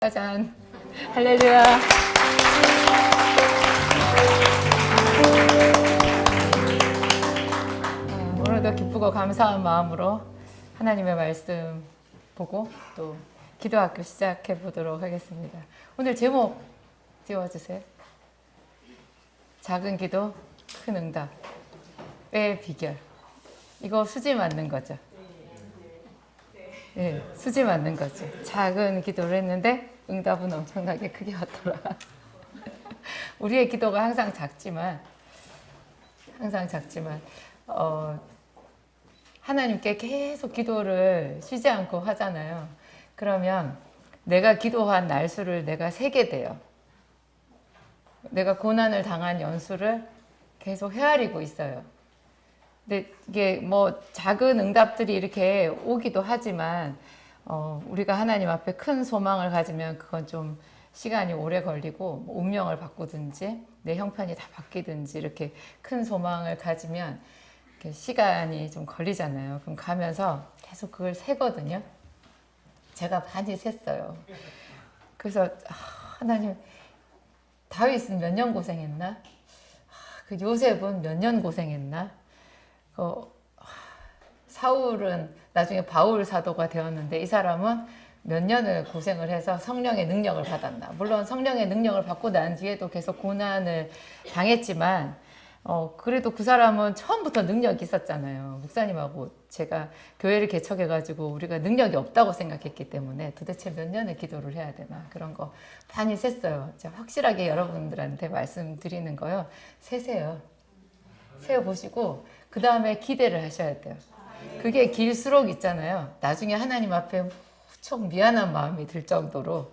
짜잔. 할렐루야. 오늘도 기쁘고 감사한 마음으로 하나님의 말씀 보고 또 기도학교 시작해 보도록 하겠습니다. 오늘 제목 띄워주세요. 작은 기도, 큰 응답의 비결. 이거 수지 맞는 거죠? 네, 수지 맞는 거죠. 작은 기도를 했는데 응답은 엄청나게 크게 왔더라. 우리의 기도가 항상 작지만 하나님께 계속 기도를 쉬지 않고 하잖아요. 그러면 내가 기도한 날수를 내가 세게 돼요. 내가 고난을 당한 연수를 계속 헤아리고 있어요. 근데 이게 뭐 작은 응답들이 이렇게 오기도 하지만 우리가 하나님 앞에 큰 소망을 가지면 그건 좀 시간이 오래 걸리고 뭐 운명을 바꾸든지 내 형편이 다 바뀌든지 이렇게 큰 소망을 가지면 이렇게 시간이 좀 걸리잖아요. 그럼 가면서 계속 그걸 세거든요. 제가 많이 셌어요. 그래서 하나님, 다윗은 몇 년 고생했나? 그 요셉은 몇 년 고생했나? 사울은 나중에 바울 사도가 되었는데 이 사람은 몇 년을 고생을 해서 성령의 능력을 받았나. 물론 성령의 능력을 받고 난 뒤에도 계속 고난을 당했지만 그래도 그 사람은 처음부터 능력이 있었잖아요. 목사님하고 제가 교회를 개척해가지고 우리가 능력이 없다고 생각했기 때문에 도대체 몇 년을 기도를 해야 되나 그런 거 많이 셌어요. 제가 확실하게 여러분들한테 말씀드리는 거요. 세세요. 세어보시고 그 다음에 기대를 하셔야 돼요. 그게 길수록 있잖아요. 나중에 하나님 앞에 무척 미안한 마음이 들 정도로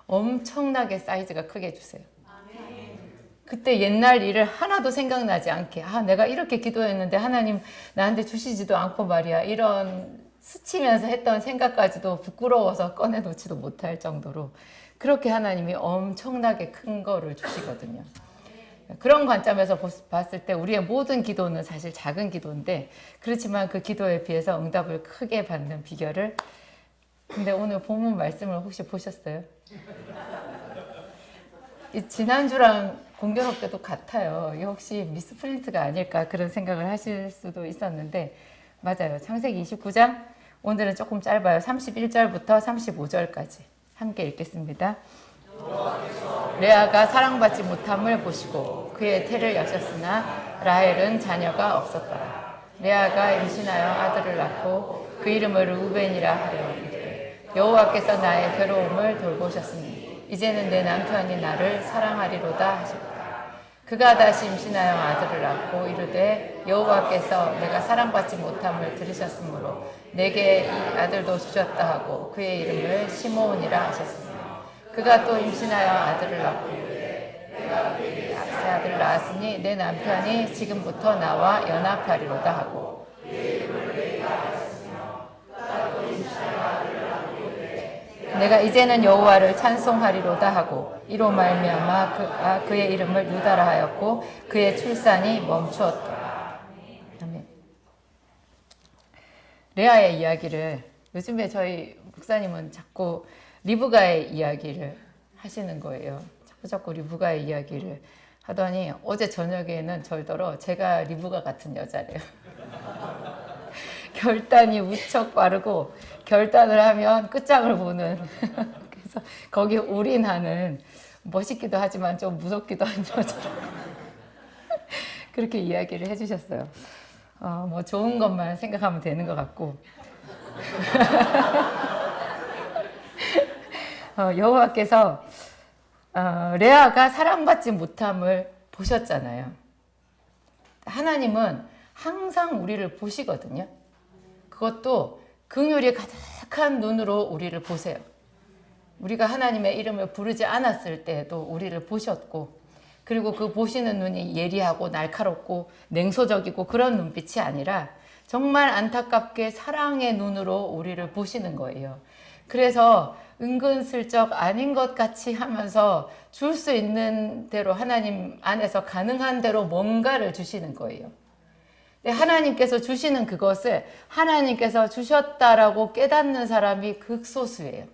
엄청나게 사이즈가 크게 주세요. 그때 옛날 일을 하나도 생각나지 않게 내가 이렇게 기도했는데 하나님 나한테 주시지도 않고 말이야. 이런 스치면서 했던 생각까지도 부끄러워서 꺼내놓지도 못할 정도로 그렇게 하나님이 엄청나게 큰 거를 주시거든요. 그런 관점에서 봤을 때 우리의 모든 기도는 사실 작은 기도인데 그렇지만 그 기도에 비해서 응답을 크게 받는 비결을 근데 오늘 본문 말씀을 혹시 보셨어요? 지난주랑 공교롭게도 같아요. 이게 혹시 미스프린트가 아닐까 그런 생각을 하실 수도 있었는데 맞아요. 창세기 29장 오늘은 조금 짧아요. 31절부터 35절까지 함께 읽겠습니다. 레아가 사랑받지 못함을 보시고 그의 태를 여셨으나 라헬은 자녀가 없었더라. 레아가 임신하여 아들을 낳고 그 이름을 루벤이라 하려 이르되 여호와께서 나의 괴로움을 돌보셨으니 이제는 내 남편이 나를 사랑하리로다 하셨다. 그가 다시 임신하여 아들을 낳고 이르되 여호와께서 내가 사랑받지 못함을 들으셨으므로 내게 이 아들도 주셨다 하고 그의 이름을 시므온이라 하셨으니 그가 또 임신하여 아들을 낳고 새 아들을 낳았으니 내 남편이 지금부터 나와 연합하리로다 하고 내가 이제는 여호와를 찬송하리로다 하고 이로 말미암아 그의 이름을 유다라 하였고 그의 출산이 멈추었다. 아멘. 레아의 이야기를 요즘에 저희 목사님은 자꾸 리브가의 이야기를 하시는 거예요. 자꾸 리브가의 이야기를 하더니 어제 저녁에는 절더러 제가 리브가 같은 여자래요. 결단이 무척 빠르고 결단을 하면 끝장을 보는 그래서 거기에 올인하는 멋있기도 하지만 좀 무섭기도 한 여자라고 그렇게 이야기를 해주셨어요. 뭐 좋은 것만 생각하면 되는 것 같고 여호와께서 레아가 사랑받지 못함을 보셨잖아요. 하나님은 항상 우리를 보시거든요. 그것도 긍휼이 가득한 눈으로 우리를 보세요. 우리가 하나님의 이름을 부르지 않았을 때도 우리를 보셨고 그리고 그 보시는 눈이 예리하고 날카롭고 냉소적이고 그런 눈빛이 아니라 정말 안타깝게 사랑의 눈으로 우리를 보시는 거예요. 그래서 은근슬쩍 아닌 것 같이 하면서 줄 수 있는 대로 하나님 안에서 가능한 대로 뭔가를 주시는 거예요. 하나님께서 주시는 그것을 하나님께서 주셨다라고 깨닫는 사람이 극소수예요.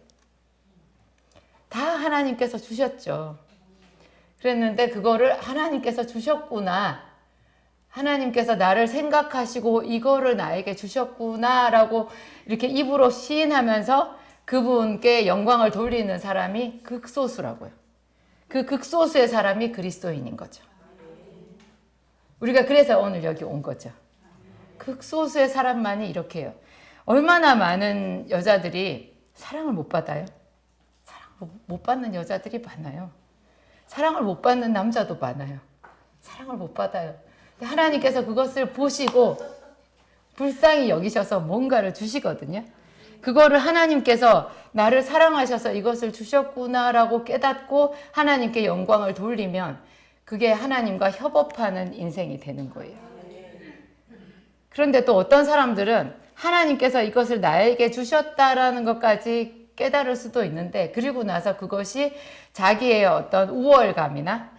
다 하나님께서 주셨죠. 그랬는데 그거를 하나님께서 주셨구나. 하나님께서 나를 생각하시고 이거를 나에게 주셨구나라고 이렇게 입으로 시인하면서 그분께 영광을 돌리는 사람이 극소수라고요. 그 극소수의 사람이 그리스도인인 거죠. 우리가 그래서 오늘 여기 온 거죠. 극소수의 사람만이 이렇게 해요. 얼마나 많은 여자들이 사랑을 못 받아요? 사랑을 못 받는 여자들이 많아요. 사랑을 못 받는 남자도 많아요. 사랑을 못 받아요. 하나님께서 그것을 보시고 불쌍히 여기셔서 뭔가를 주시거든요. 그거를 하나님께서 나를 사랑하셔서 이것을 주셨구나라고 깨닫고 하나님께 영광을 돌리면 그게 하나님과 협업하는 인생이 되는 거예요. 그런데 또 어떤 사람들은 하나님께서 이것을 나에게 주셨다라는 것까지 깨달을 수도 있는데 그리고 나서 그것이 자기의 어떤 우월감이나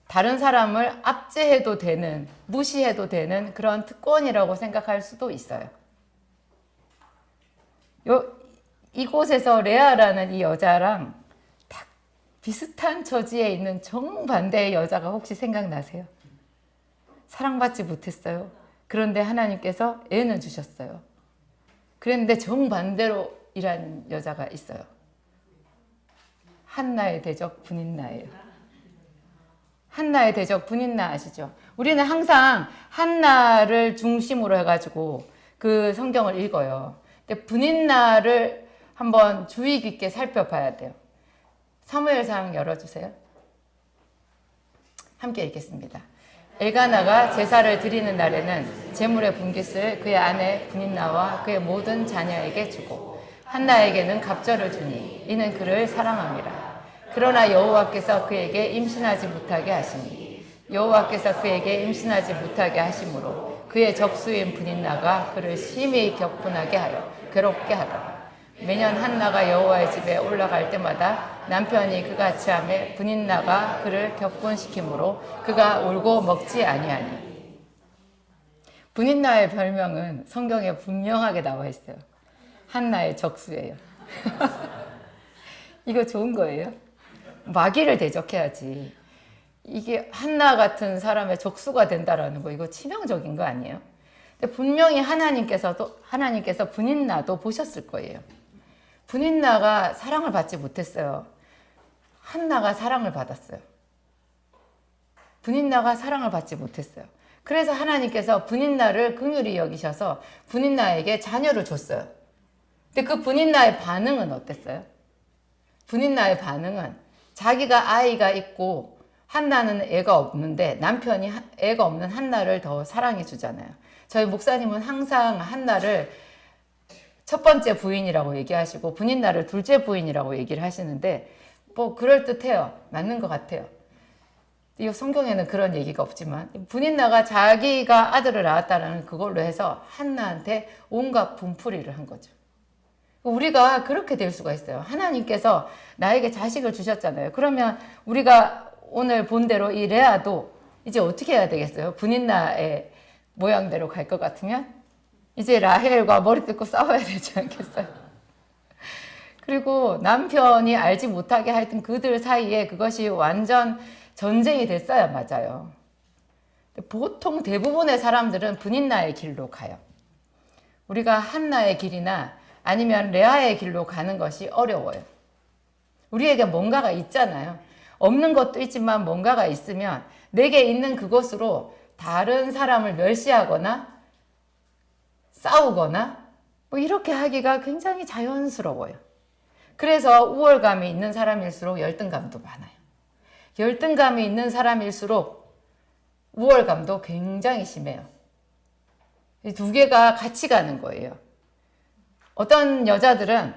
다른 사람을 압제해도 되는, 무시해도 되는 그런 특권이라고 생각할 수도 있어요. 이곳에서 레아라는 이 여자랑 딱 비슷한 처지에 있는 정반대의 여자가 혹시 생각나세요? 사랑받지 못했어요. 그런데 하나님께서 애는 주셨어요. 그랬는데 정반대로 일한 여자가 있어요. 한나의 대적 분인나예요. 한나의 대적 분인나 아시죠? 우리는 항상 한나를 중심으로 해가지고 그 성경을 읽어요. 근데 분인나를 한번 주의 깊게 살펴봐야 돼요. 사무엘상 열어주세요. 함께 읽겠습니다. 엘가나가 제사를 드리는 날에는 제물의 분깃을 그의 아내 분인나와 그의 모든 자녀에게 주고 한나에게는 갑절을 주니 이는 그를 사랑함이라. 그러나 여호와께서 그에게 임신하지 못하게 하시니 여호와께서 그에게 임신하지 못하게 하심으로 그의 적수인 분인나가 그를 심히 격분하게 하여 괴롭게 하더라. 매년 한나가 여호와의 집에 올라갈 때마다 남편이 그같이 하매 분인나가 그를 격분시키므로 그가 울고 먹지 아니하니. 분인나의 별명은 성경에 분명하게 나와 있어요. 한나의 적수예요. 이거 좋은 거예요. 마귀를 대적해야지. 이게 한나 같은 사람의 적수가 된다라는 거 이거 치명적인 거 아니에요? 근데 분명히 하나님께서 분인나도 보셨을 거예요. 분인나가 사랑을 받지 못했어요. 한나가 사랑을 받았어요. 분인나가 사랑을 받지 못했어요. 그래서 하나님께서 분인나를 긍휼히 여기셔서 분인나에게 자녀를 줬어요. 근데 그 분인나의 반응은 어땠어요? 분인나의 반응은 자기가 아이가 있고 한나는 애가 없는데 남편이 애가 없는 한나를 더 사랑해 주잖아요. 저희 목사님은 항상 한나를 첫 번째 부인이라고 얘기하시고 분인나를 둘째 부인이라고 얘기를 하시는데 뭐 그럴듯해요. 맞는 것 같아요. 이 성경에는 그런 얘기가 없지만 분인나가 자기가 아들을 낳았다는 그걸로 해서 한나한테 온갖 분풀이를 한 거죠. 우리가 그렇게 될 수가 있어요. 하나님께서 나에게 자식을 주셨잖아요. 그러면 우리가 오늘 본 대로 이 레아도 이제 어떻게 해야 되겠어요? 분인나의 모양대로 갈 것 같으면 이제 라헬과 머리 뜯고 싸워야 되지 않겠어요? 그리고 남편이 알지 못하게 하여튼 그들 사이에 그것이 완전 전쟁이 됐어야 맞아요. 보통 대부분의 사람들은 분인나의 길로 가요. 우리가 한나의 길이나 아니면 레아의 길로 가는 것이 어려워요. 우리에게 뭔가가 있잖아요. 없는 것도 있지만 뭔가가 있으면 내게 있는 그것으로 다른 사람을 멸시하거나 싸우거나 뭐 이렇게 하기가 굉장히 자연스러워요. 그래서 우월감이 있는 사람일수록 열등감도 많아요. 열등감이 있는 사람일수록 우월감도 굉장히 심해요. 이 두 개가 같이 가는 거예요. 어떤 여자들은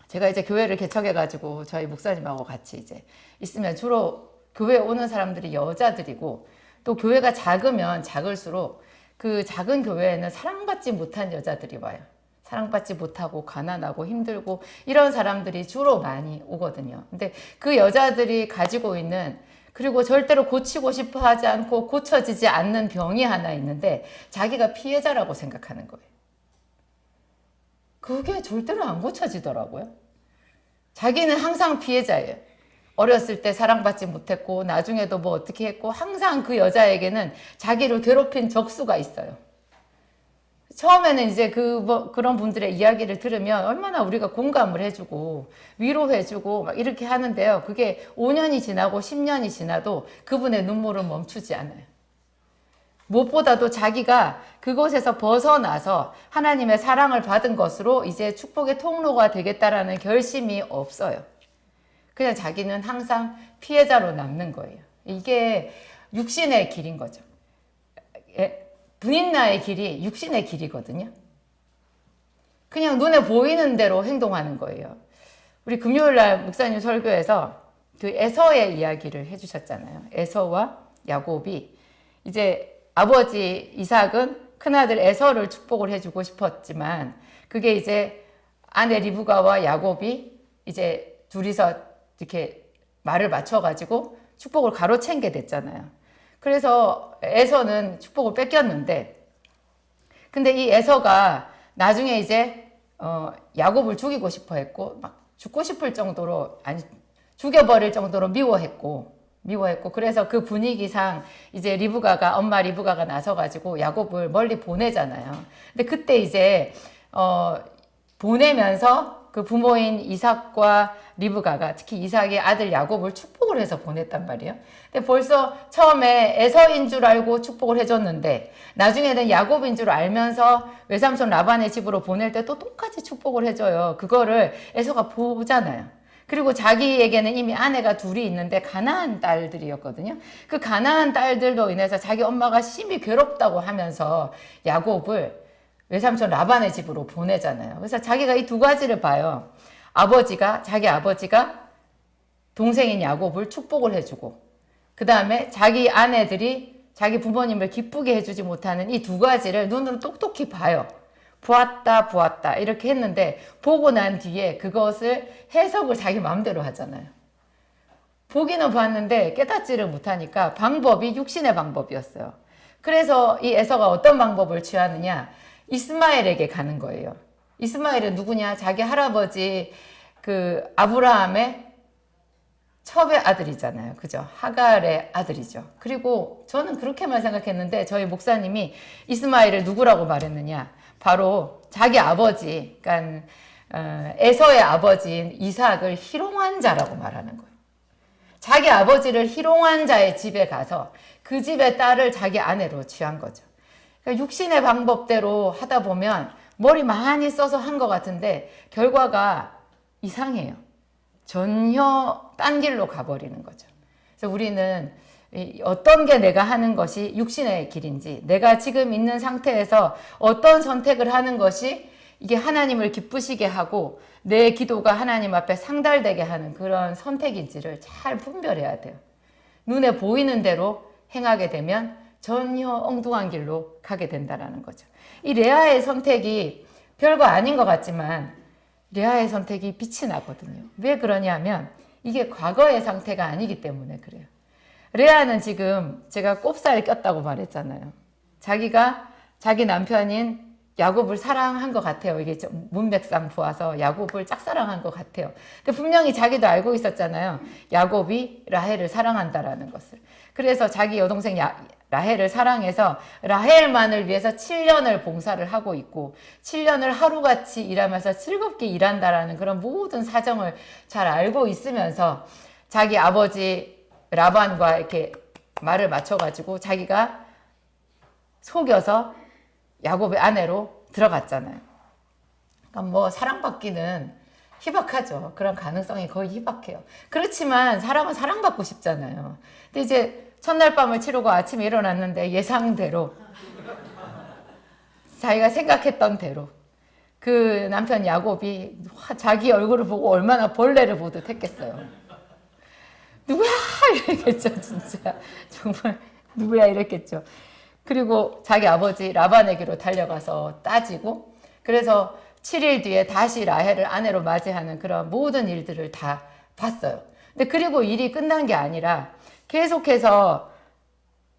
제가 이제 교회를 개척해가지고 저희 목사님하고 같이 이제 있으면 주로 교회에 오는 사람들이 여자들이고 또 교회가 작으면 작을수록 그 작은 교회에는 사랑받지 못한 여자들이 와요. 사랑받지 못하고 가난하고 힘들고 이런 사람들이 주로 많이 오거든요. 근데 그 여자들이 가지고 있는 그리고 절대로 고치고 싶어 하지 않고 고쳐지지 않는 병이 하나 있는데 자기가 피해자라고 생각하는 거예요. 그게 절대로 안 고쳐지더라고요. 자기는 항상 피해자예요. 어렸을 때 사랑받지 못했고 나중에도 뭐 어떻게 했고 항상 그 여자에게는 자기를 괴롭힌 적수가 있어요. 처음에는 이제 그런 분들의 이야기를 들으면 얼마나 우리가 공감을 해주고 위로해주고 막 이렇게 하는데요. 그게 5년이 지나고 10년이 지나도 그분의 눈물은 멈추지 않아요. 무엇보다도 자기가 그곳에서 벗어나서 하나님의 사랑을 받은 것으로 이제 축복의 통로가 되겠다라는 결심이 없어요. 그냥 자기는 항상 피해자로 남는 거예요. 이게 육신의 길인 거죠. 분인나의 길이 육신의 길이거든요. 그냥 눈에 보이는 대로 행동하는 거예요. 우리 금요일날 목사님 설교에서 그 에서의 이야기를 해주셨잖아요. 에서와 야곱이 이제 아버지 이삭은 큰아들 에서를 축복을 해주고 싶었지만 그게 이제 아내 리브가와 야곱이 이제 둘이서 이렇게 말을 맞춰가지고 축복을 가로챈 게 됐잖아요. 그래서 에서는 축복을 뺏겼는데 근데 이 에서가 나중에 이제 야곱을 죽이고 싶어 했고 막 죽고 싶을 정도로 아니 죽여버릴 정도로 미워했고 그래서 그 분위기상 이제 엄마 리브가가 나서가지고 야곱을 멀리 보내잖아요. 근데 그때 이제 보내면서 그 부모인 이삭과 리브가가 특히 이삭의 아들 야곱을 축복을 해서 보냈단 말이에요. 근데 벌써 처음에 에서인 줄 알고 축복을 해줬는데 나중에는 야곱인 줄 알면서 외삼촌 라반의 집으로 보낼 때 또 똑같이 축복을 해줘요. 그거를 에서가 보잖아요. 그리고 자기에게는 이미 아내가 둘이 있는데 가나안 딸들이었거든요. 그 가나안 딸들로 인해서 자기 엄마가 심히 괴롭다고 하면서 야곱을 외삼촌 라반의 집으로 보내잖아요. 그래서 자기가 이 두 가지를 봐요. 자기 아버지가 동생인 야곱을 축복을 해주고 그 다음에 자기 아내들이 자기 부모님을 기쁘게 해주지 못하는 이 두 가지를 눈으로 똑똑히 봐요. 보았다 이렇게 했는데 보고 난 뒤에 그것을 해석을 자기 마음대로 하잖아요. 보기는 봤는데 깨닫지를 못하니까 방법이 육신의 방법이었어요. 그래서 이 에서가 어떤 방법을 취하느냐, 이스마엘에게 가는 거예요. 이스마엘은 누구냐? 자기 할아버지 그 아브라함의 첩의 아들이잖아요. 그죠? 하갈의 아들이죠. 그리고 저는 그렇게만 생각했는데 저희 목사님이 이스마엘을 누구라고 말했느냐? 바로 자기 아버지, 그러니까 에서의 아버지인 이삭을 희롱한 자라고 말하는 거예요. 자기 아버지를 희롱한 자의 집에 가서 그 집의 딸을 자기 아내로 취한 거죠. 그러니까 육신의 방법대로 하다 보면 머리 많이 써서 한 것 같은데 결과가 이상해요. 전혀 딴 길로 가버리는 거죠. 그래서 우리는 어떤 게 내가 하는 것이 육신의 길인지, 내가 지금 있는 상태에서 어떤 선택을 하는 것이 이게 하나님을 기쁘시게 하고 내 기도가 하나님 앞에 상달되게 하는 그런 선택인지를 잘 분별해야 돼요. 눈에 보이는 대로 행하게 되면 전혀 엉뚱한 길로 가게 된다는 거죠. 이 레아의 선택이 별거 아닌 것 같지만 레아의 선택이 빛이 나거든요. 왜 그러냐면 이게 과거의 상태가 아니기 때문에 그래요. 레아는 지금 제가 꼽살 꼈다고 말했잖아요. 자기가 자기 남편인 야곱을 사랑한 것 같아요. 이게 좀 문맥상 보아서 야곱을 짝사랑한 것 같아요. 근데 분명히 자기도 알고 있었잖아요. 야곱이 라헬을 사랑한다라는 것을. 그래서 자기 여동생 라헬을 사랑해서 라헬만을 위해서 7년을 봉사를 하고 있고 7년을 하루같이 일하면서 즐겁게 일한다라는 그런 모든 사정을 잘 알고 있으면서 자기 아버지 라반과 이렇게 말을 맞춰가지고 자기가 속여서 야곱의 아내로 들어갔잖아요. 그러니까 뭐 사랑받기는 희박하죠. 그런 가능성이 거의 희박해요. 그렇지만 사람은 사랑받고 싶잖아요. 근데 이제 첫날 밤을 치르고 아침에 일어났는데 예상대로 자기가 생각했던 대로 그 남편 야곱이 자기 얼굴을 보고 얼마나 벌레를 보듯 했겠어요. 누구야? 이랬겠죠, 진짜. 정말 누구야? 이랬겠죠. 그리고 자기 아버지 라반에게로 달려가서 따지고 그래서 7일 뒤에 다시 라헬을 아내로 맞이하는 그런 모든 일들을 다 봤어요. 근데 그리고 일이 끝난 게 아니라 계속해서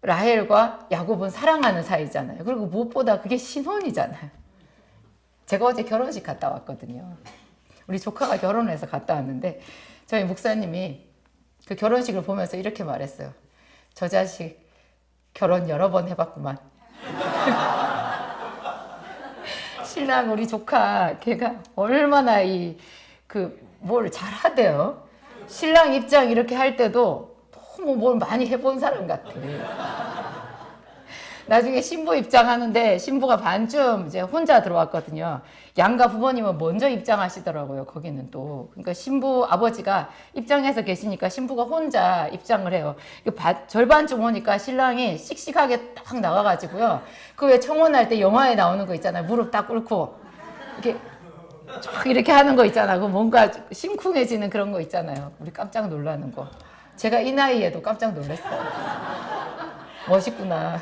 라헬과 야곱은 사랑하는 사이잖아요. 그리고 무엇보다 그게 신혼이잖아요. 제가 어제 결혼식 갔다 왔거든요. 우리 조카가 결혼해서 갔다 왔는데 저희 목사님이 그 결혼식을 보면서 이렇게 말했어요. 저 자식 결혼 여러 번 해봤구만. 신랑 우리 조카 걔가 얼마나 뭘 잘하대요. 신랑 입장 이렇게 할 때도 너무 뭘 많이 해본 사람 같아. 나중에 신부 입장하는데 신부가 반쯤 이제 혼자 들어왔거든요. 양가 부모님은 먼저 입장하시더라고요. 거기는 또. 그러니까 신부 아버지가 입장해서 계시니까 신부가 혼자 입장을 해요. 절반쯤 오니까 신랑이 씩씩하게 딱 나와가지고요. 그 왜 청혼할 때 영화에 나오는 거 있잖아요. 무릎 딱 꿇고 이렇게 쫙 이렇게 하는 거 있잖아요. 그 뭔가 심쿵해지는 그런 거 있잖아요. 우리 깜짝 놀라는 거. 제가 이 나이에도 깜짝 놀랐어요. 멋있구나.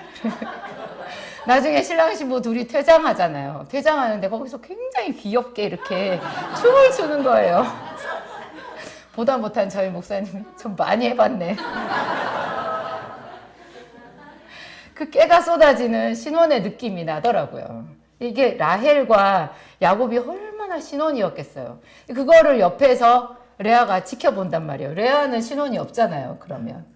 나중에 신랑 신부 둘이 퇴장하잖아요. 퇴장하는데 거기서 굉장히 귀엽게 이렇게 춤을 추는 거예요. 보다 못한 저희 목사님이 좀 많이 해봤네. 그 깨가 쏟아지는 신혼의 느낌이 나더라고요. 이게 라헬과 야곱이 얼마나 신혼이었겠어요. 그거를 옆에서 레아가 지켜본단 말이에요. 레아는 신혼이 없잖아요. 그러면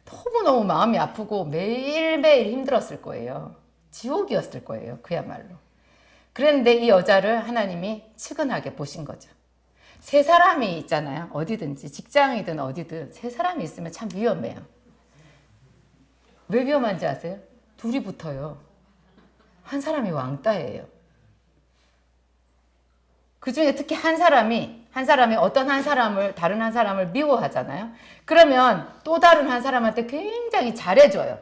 너무너무 마음이 아프고 매일매일 힘들었을 거예요. 지옥이었을 거예요. 그야말로. 그런데 이 여자를 하나님이 측은하게 보신 거죠. 세 사람이 있잖아요. 어디든지 직장이든 어디든 세 사람이 있으면 참 위험해요. 왜 위험한지 아세요? 둘이 붙어요. 한 사람이 왕따예요. 그 중에 특히 한 사람이 어떤 한 사람을, 다른 한 사람을 미워하잖아요. 그러면 또 다른 한 사람한테 굉장히 잘해줘요.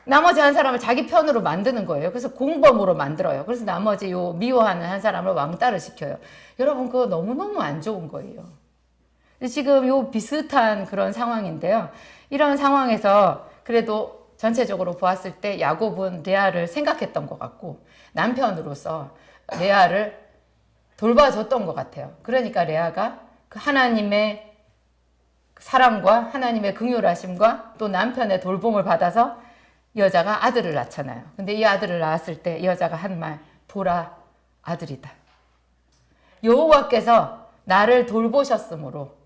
나머지 한 사람을 자기 편으로 만드는 거예요. 그래서 공범으로 만들어요. 그래서 나머지 요 미워하는 한 사람을 왕따를 시켜요. 여러분, 그거 너무너무 안 좋은 거예요. 지금 요 비슷한 그런 상황인데요. 이런 상황에서 그래도 전체적으로 보았을 때 야곱은 레아를 생각했던 것 같고 남편으로서 레아를 돌봐줬던 것 같아요. 그러니까 레아가 그 하나님의 사랑과 하나님의 긍휼하심과 또 남편의 돌봄을 받아서 이 여자가 아들을 낳잖아요. 근데 이 아들을 낳았을 때 이 여자가 한 말, 보라, 아들이다. 여호와께서 나를 돌보셨으므로,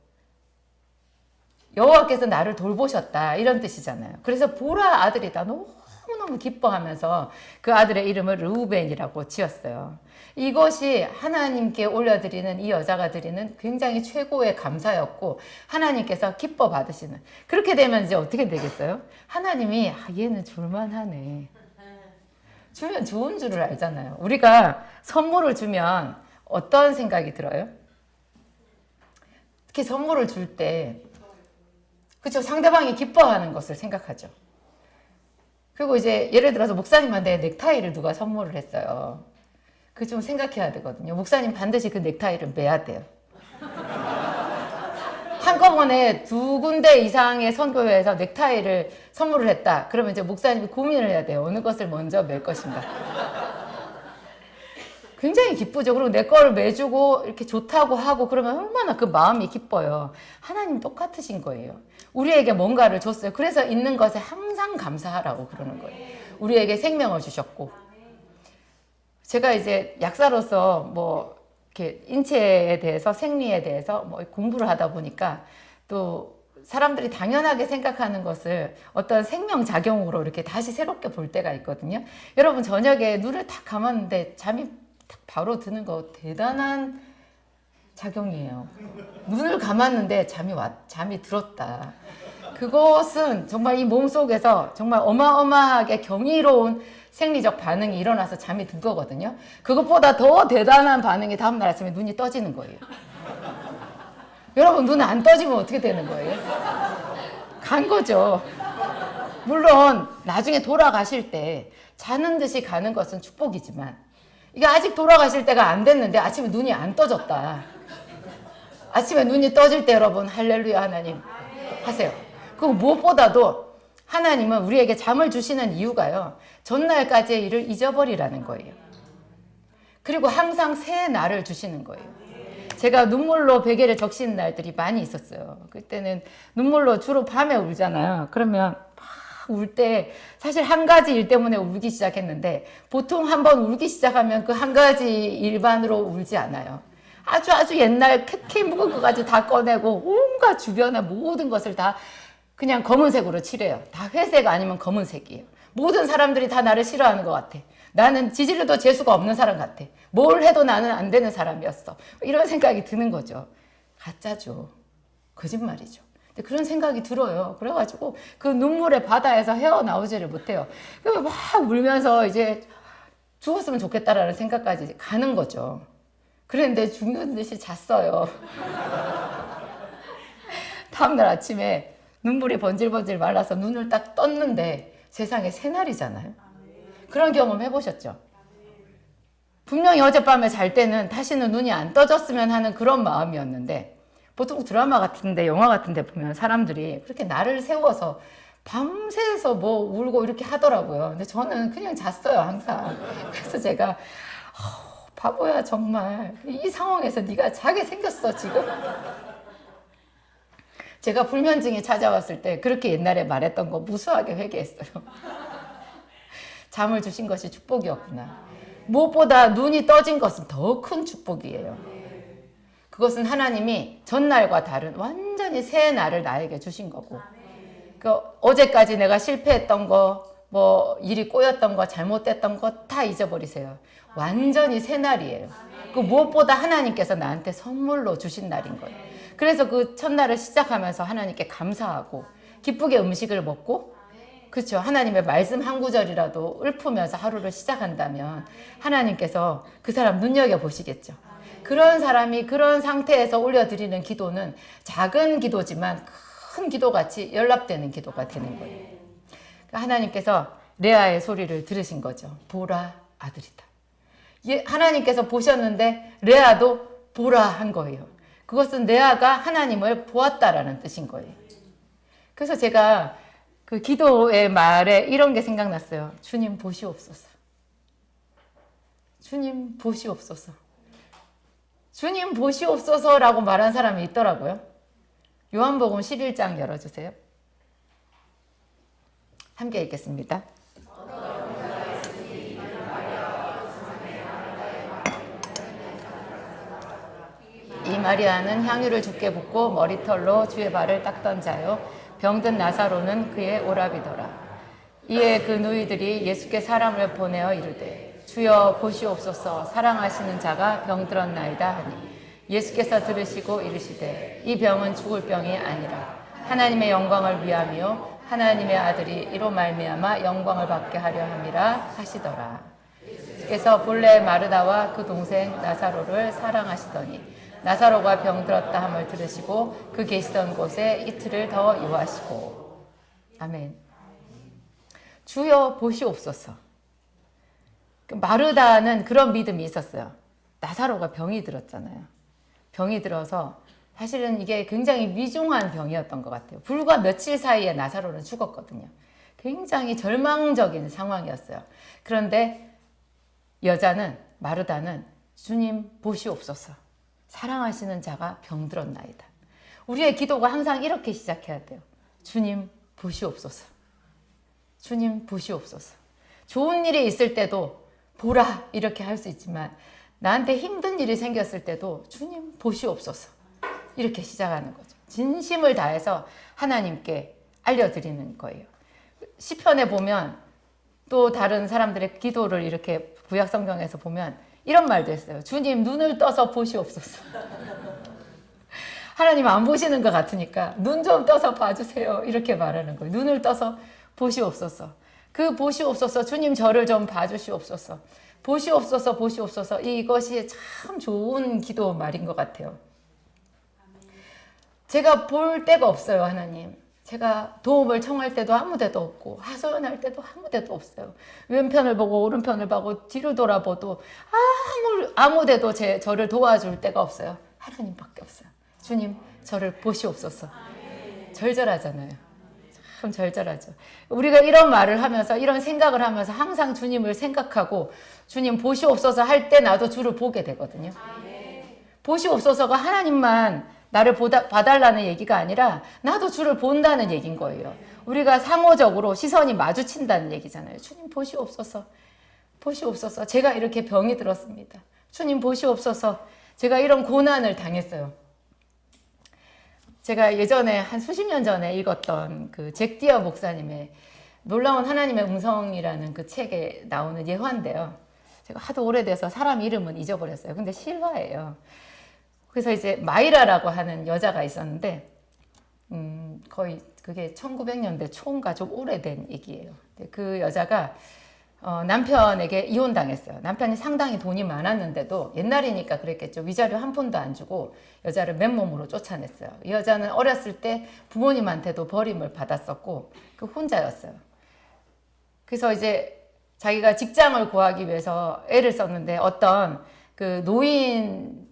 여호와께서 나를 돌보셨다, 이런 뜻이잖아요. 그래서 보라, 아들이다. 너무너무 기뻐하면서 그 아들의 이름을 르우벤이라고 지었어요. 이것이 하나님께 올려드리는, 이 여자가 드리는 굉장히 최고의 감사였고 하나님께서 기뻐 받으시는. 그렇게 되면 이제 어떻게 되겠어요? 하나님이 얘는 줄만하네. 주면 좋은 줄을 알잖아요. 우리가 선물을 주면 어떤 생각이 들어요? 특히 선물을 줄 때 그렇죠. 상대방이 기뻐하는 것을 생각하죠. 그리고 이제 예를 들어서 목사님한테 넥타이를 누가 선물을 했어요. 그 좀 생각해야 되거든요. 목사님 반드시 그 넥타이를 매야 돼요. 한꺼번에 2군데 이상의 선교회에서 넥타이를 선물을 했다. 그러면 이제 목사님이 고민을 해야 돼요. 어느 것을 먼저 맬 것인가. 굉장히 기쁘죠. 그리고 내 거를 매주고 이렇게 좋다고 하고 그러면 얼마나 그 마음이 기뻐요. 하나님 똑같으신 거예요. 우리에게 뭔가를 줬어요. 그래서 있는 것에 항상 감사하라고 그러는 거예요. 우리에게 생명을 주셨고. 제가 이제 약사로서 뭐 이렇게 인체에 대해서, 생리에 대해서 뭐 공부를 하다 보니까 또 사람들이 당연하게 생각하는 것을 어떤 생명작용으로 이렇게 다시 새롭게 볼 때가 있거든요. 여러분, 저녁에 눈을 딱 감았는데 잠이 딱 바로 드는 거 대단한 작용이에요. 눈을 감았는데 잠이 들었다. 그것은 정말 이 몸속에서 정말 어마어마하게 경이로운 생리적 반응이 일어나서 잠이 든 거거든요. 그것보다 더 대단한 반응이 다음날 아침에 눈이 떠지는 거예요. 여러분, 눈 안 떠지면 어떻게 되는 거예요? 간 거죠. 물론 나중에 돌아가실 때 자는 듯이 가는 것은 축복이지만 이게 아직 돌아가실 때가 안 됐는데 아침에 눈이 안 떠졌다. 아침에 눈이 떠질 때 여러분 할렐루야 하나님 하세요. 그리고 무엇보다도 하나님은 우리에게 잠을 주시는 이유가요. 전날까지의 일을 잊어버리라는 거예요. 그리고 항상 새 날을 주시는 거예요. 제가 눈물로 베개를 적시는 날들이 많이 있었어요. 그때는 눈물로 주로 밤에 울잖아요. 그러면 막 울 때 사실 한 가지 일 때문에 울기 시작했는데 보통 한번 울기 시작하면 그 한 가지 일반으로 울지 않아요. 아주 옛날 캐캐 묵은 것까지 다 꺼내고 온갖 주변의 모든 것을 다 그냥 검은색으로 칠해요. 다 회색 아니면 검은색이에요. 모든 사람들이 다 나를 싫어하는 것 같아. 나는 지지리도 재수가 없는 사람 같아. 뭘 해도 나는 안 되는 사람이었어. 이런 생각이 드는 거죠. 가짜죠. 거짓말이죠. 근데 그런 생각이 들어요. 그래가지고 그 눈물의 바다에서 헤어나오지를 못해요. 막 울면서 이제 죽었으면 좋겠다라는 생각까지 가는 거죠. 그랬는데 죽는 듯이 잤어요. 다음날 아침에 눈물이 번질번질 말라서 눈을 딱 떴는데 세상에 새날이잖아요. 그런 경험 해보셨죠? 분명히 어젯밤에 잘 때는 다시는 눈이 안 떠졌으면 하는 그런 마음이었는데 보통 드라마 같은데 영화 같은데 보면 사람들이 그렇게 날을 세워서 밤새서 뭐 울고 이렇게 하더라고요. 근데 저는 그냥 잤어요, 항상. 그래서 제가 바보야 정말 이 상황에서 네가 자게 생겼어 지금? 제가 불면증이 찾아왔을 때 그렇게 옛날에 말했던 거 무수하게 회개했어요. 잠을 주신 것이 축복이었구나. 무엇보다 눈이 떠진 것은 더 큰 축복이에요. 그것은 하나님이 전날과 다른 완전히 새 날을 나에게 주신 거고, 그 어제까지 내가 실패했던 거, 뭐 일이 꼬였던 거, 잘못됐던 거 다 잊어버리세요. 완전히 새 날이에요. 그 무엇보다 하나님께서 나한테 선물로 주신 날인 거예요. 그래서 그 첫날을 시작하면서 하나님께 감사하고 기쁘게 음식을 먹고, 그렇죠. 하나님의 말씀 한 구절이라도 읊으면서 하루를 시작한다면 하나님께서 그 사람 눈여겨보시겠죠. 그런 사람이 그런 상태에서 올려드리는 기도는 작은 기도지만 큰 기도같이 연락되는 기도가 되는 거예요. 하나님께서 레아의 소리를 들으신 거죠. 보라, 아들이다. 하나님께서 보셨는데 레아도 보라 한 거예요. 그것은 레아가 하나님을 보았다라는 뜻인 거예요. 그래서 제가 그 기도의 말에 이런 게 생각났어요. 주님 보시옵소서. 주님 보시옵소서. 주님 보시옵소서라고 말한 사람이 있더라고요. 요한복음 11장 열어주세요. 함께 읽겠습니다. 이 마리아는 향유를 주께 붓고 머리털로 주의 발을 닦던 자요 병든 나사로는 그의 오라비더라. 이에 그 누이들이 예수께 사람을 보내어 이르되 주여 보시옵소서 사랑하시는 자가 병들었나이다 하니 예수께서 들으시고 이르시되 이 병은 죽을 병이 아니라 하나님의 영광을 위함이요 하나님의 아들이 이로 말미암아 영광을 받게 하려 함이라 하시더라. 예수께서 본래 마르다와 그 동생 나사로를 사랑하시더니 나사로가 병들었다 함을 들으시고 그 계시던 곳에 이틀을 더 유하시고. 아멘. 주여 보시옵소서. 마르다는 그런 믿음이 있었어요. 나사로가 병이 들었잖아요. 병이 들어서 사실은 이게 굉장히 위중한 병이었던 것 같아요. 불과 며칠 사이에 나사로는 죽었거든요. 굉장히 절망적인 상황이었어요. 그런데 여자는, 마르다는 주님 보시옵소서. 사랑하시는 자가 병들었나이다. 우리의 기도가 항상 이렇게 시작해야 돼요. 주님 보시옵소서. 주님 보시옵소서. 좋은 일이 있을 때도 보라 이렇게 할 수 있지만 나한테 힘든 일이 생겼을 때도 주님 보시옵소서. 이렇게 시작하는 거죠. 진심을 다해서 하나님께 알려드리는 거예요. 시편에 보면 또 다른 사람들의 기도를 이렇게 구약 성경에서 보면 이런 말도 했어요. 주님 눈을 떠서 보시옵소서. 하나님 안 보시는 것 같으니까 눈 좀 떠서 봐주세요. 이렇게 말하는 거예요. 눈을 떠서 보시옵소서. 그 보시옵소서 주님 저를 좀 봐주시옵소서. 보시옵소서 보시옵소서 이것이 참 좋은 기도 말인 것 같아요. 제가 볼 데가 없어요. 하나님. 제가 도움을 청할 때도 아무 데도 없고 하소연할 때도 아무 데도 없어요. 왼편을 보고 오른편을 보고 뒤로 돌아봐도 아무 데도 저를 도와줄 데가 없어요. 하나님밖에 없어요. 주님 저를 보시옵소서. 절절하잖아요. 참 절절하죠. 우리가 이런 말을 하면서 이런 생각을 하면서 항상 주님을 생각하고 주님 보시옵소서 할 때 나도 주를 보게 되거든요. 보시옵소서가 하나님만 나를 봐달라는 얘기가 아니라 나도 주를 본다는 얘기인 거예요. 우리가 상호적으로 시선이 마주친다는 얘기잖아요. 주님 보시옵소서. 보시옵소서. 제가 이렇게 병이 들었습니다. 주님 보시옵소서. 제가 이런 고난을 당했어요. 제가 예전에 한 수십 년 전에 읽었던 그 잭 디어 목사님의 놀라운 하나님의 음성이라는 그 책에 나오는 예화인데요. 제가 하도 오래돼서 사람 이름은 잊어버렸어요. 근데 실화예요. 그래서 이제 마이라라고 하는 여자가 있었는데 거의 그게 1900년대 초인가 좀 오래된 얘기예요. 그 여자가 남편에게 이혼당했어요. 남편이 상당히 돈이 많았는데도 옛날이니까 그랬겠죠. 위자료 한 푼도 안 주고 여자를 맨몸으로 쫓아냈어요. 이 여자는 어렸을 때 부모님한테도 버림을 받았었고 그 혼자였어요. 그래서 이제 자기가 직장을 구하기 위해서 애를 썼는데 어떤 그 노인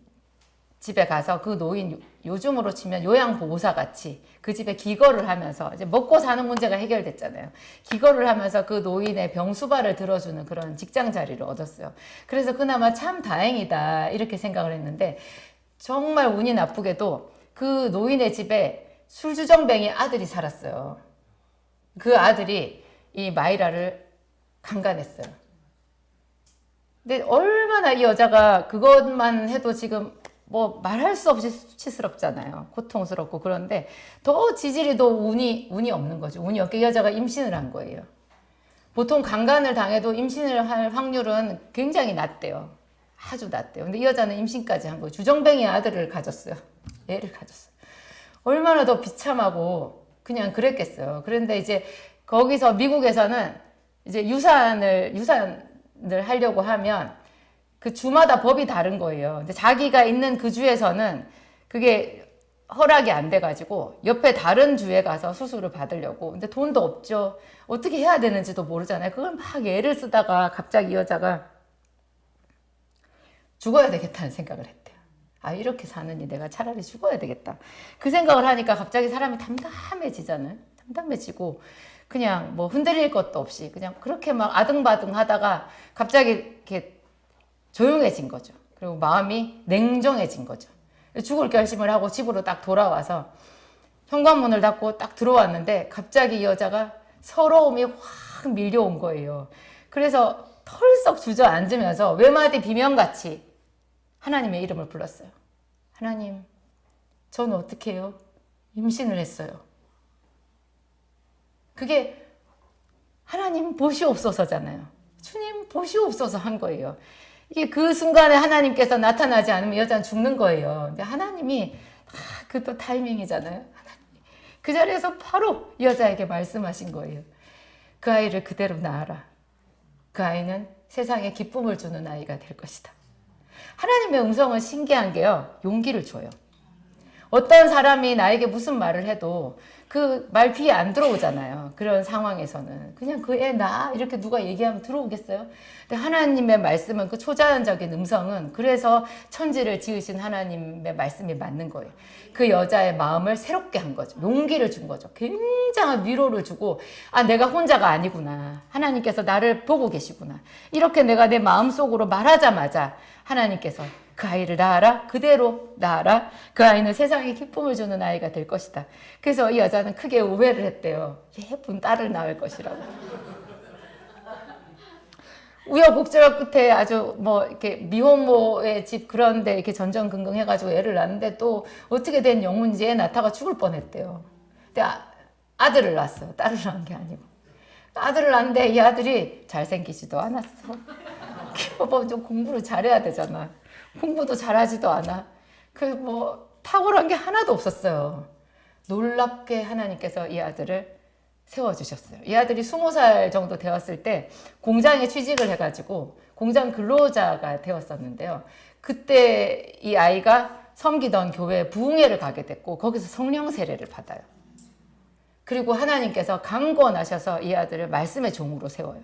집에 가서 그 노인 요즘으로 치면 요양보호사 같이 그 집에 기거를 하면서 이제 먹고 사는 문제가 해결됐잖아요. 기거를 하면서 그 노인의 병수발을 들어주는 그런 직장 자리를 얻었어요. 그래서 그나마 참 다행이다 이렇게 생각을 했는데 정말 운이 나쁘게도 그 노인의 집에 술주정뱅이 아들이 살았어요. 그 아들이 이 마이라를 강간했어요. 근데 얼마나 이 여자가 그것만 해도 지금 뭐 말할 수 없이 수치스럽잖아요. 고통스럽고. 그런데 더 지질이 더 운이 없는 거죠. 운이 없게 이 여자가 임신을 한 거예요. 보통 강간을 당해도 임신을 할 확률은 굉장히 낮대요. 아주 낮대요. 근데 이 여자는 임신까지 한 거예요. 주정뱅이 아들을 가졌어요. 애를 가졌어요. 얼마나 더 비참하고 그냥 그랬겠어요. 그런데 이제 거기서 미국에서는 이제 유산을 하려고 하면 그 주마다 법이 다른 거예요. 근데 자기가 있는 그 주에서는 그게 허락이 안 돼가지고 옆에 다른 주에 가서 수술을 받으려고. 근데 돈도 없죠. 어떻게 해야 되는지도 모르잖아요. 그걸 막 애를 쓰다가 갑자기 이 여자가 죽어야 되겠다는 생각을 했대요. 아, 이렇게 사느니 내가 차라리 죽어야 되겠다. 그 생각을 하니까 갑자기 사람이 담담해지잖아요. 담담해지고 그냥 뭐 흔들릴 것도 없이 그냥 그렇게 막 아등바등 하다가 갑자기 이렇게 조용해진 거죠. 그리고 마음이 냉정해진 거죠. 죽을 결심을 하고 집으로 딱 돌아와서 현관문을 닫고 딱 들어왔는데 갑자기 이 여자가 서러움이 확 밀려온 거예요. 그래서 털썩 주저앉으면서 외마디 비명같이 하나님의 이름을 불렀어요. 하나님, 저는 어떻게 해요? 임신을 했어요. 그게 하나님 보시옵소서잖아요. 주님 보시옵소서 한 거예요. 이게 그 순간에 하나님께서 나타나지 않으면 여자는 죽는 거예요. 근데 하나님이 그 또 타이밍이잖아요. 하나님이 그 자리에서 바로 여자에게 말씀하신 거예요. 그 아이를 그대로 낳아라. 그 아이는 세상에 기쁨을 주는 아이가 될 것이다. 하나님의 음성은 신기한 게요. 용기를 줘요. 어떤 사람이 나에게 무슨 말을 해도 그 말 귀에 안 들어오잖아요. 그런 상황에서는. 그냥 그 애 나 이렇게 누가 얘기하면 들어오겠어요? 근데 하나님의 말씀은 그 초자연적인 음성은 그래서 천지를 지으신 하나님의 말씀이 맞는 거예요. 그 여자의 마음을 새롭게 한 거죠. 용기를 준 거죠. 굉장한 위로를 주고 아 내가 혼자가 아니구나. 하나님께서 나를 보고 계시구나. 이렇게 내가 내 마음속으로 말하자마자 하나님께서 그 아이를 낳아라. 그대로 낳아라. 그 아이는 세상에 기쁨을 주는 아이가 될 것이다. 그래서 이 여자는 크게 오해를 했대요. 예쁜 딸을 낳을 것이라고. 우여곡절 끝에 아주 뭐 이렇게 미혼모의 집 그런데 이렇게 전전긍긍 해가지고 애를 낳는데 또 어떻게 된 영문인지 애 낳다가 죽을 뻔했대요. 근데 아들을 낳았어요. 딸을 낳은 게 아니고. 아들을 낳는데 이 아들이 잘생기지도 않았어. 뭐 좀 공부를 잘해야 되잖아. 공부도 잘하지도 않아. 그 뭐 탁월한 게 하나도 없었어요. 놀랍게 하나님께서 이 아들을 세워주셨어요. 이 아들이 20살 정도 되었을 때 공장에 취직을 해가지고 공장 근로자가 되었었는데요. 그때 이 아이가 섬기던 교회에 부흥회를 가게 됐고 거기서 성령 세례를 받아요. 그리고 하나님께서 강권하셔서 이 아들을 말씀의 종으로 세워요.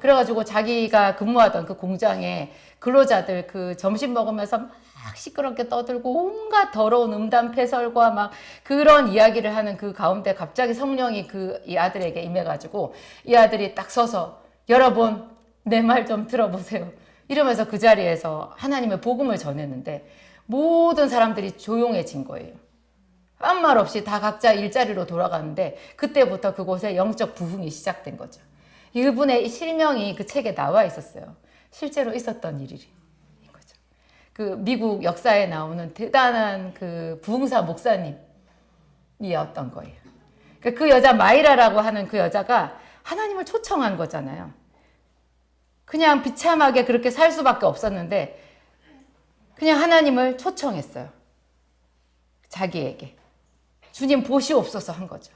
그래가지고 자기가 근무하던 그 공장에 근로자들 그 점심 먹으면서 막 시끄럽게 떠들고 온갖 더러운 음담패설과 막 그런 이야기를 하는 그 가운데 갑자기 성령이 이 아들에게 임해가지고 이 아들이 딱 서서 여러분 내 말 좀 들어보세요. 이러면서 그 자리에서 하나님의 복음을 전했는데 모든 사람들이 조용해진 거예요. 아무 말 없이 다 각자 일자리로 돌아가는데 그때부터 그곳에 영적 부흥이 시작된 거죠. 이분의 실명이 그 책에 나와 있었어요. 실제로 있었던 일인 거죠. 그 미국 역사에 나오는 대단한 그 부흥사 목사님이었던 거예요. 그 여자 마이라라고 하는 그 여자가 하나님을 초청한 거잖아요. 그냥 비참하게 그렇게 살 수밖에 없었는데 그냥 하나님을 초청했어요. 자기에게. 주님 보시옵소서 한 거죠.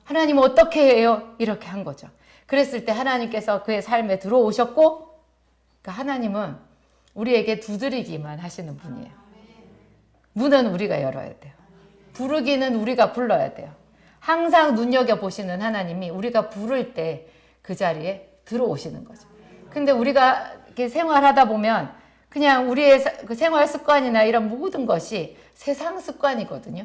하나님 어떻게 해요? 이렇게 한 거죠. 그랬을 때 하나님께서 그의 삶에 들어오셨고 그러니까 하나님은 우리에게 두드리기만 하시는 분이에요. 문은 우리가 열어야 돼요. 부르기는 우리가 불러야 돼요. 항상 눈여겨보시는 하나님이 우리가 부를 때 그 자리에 들어오시는 거죠. 근데 우리가 이렇게 생활하다 보면 그냥 우리의 그 생활 습관이나 이런 모든 것이 세상 습관이거든요.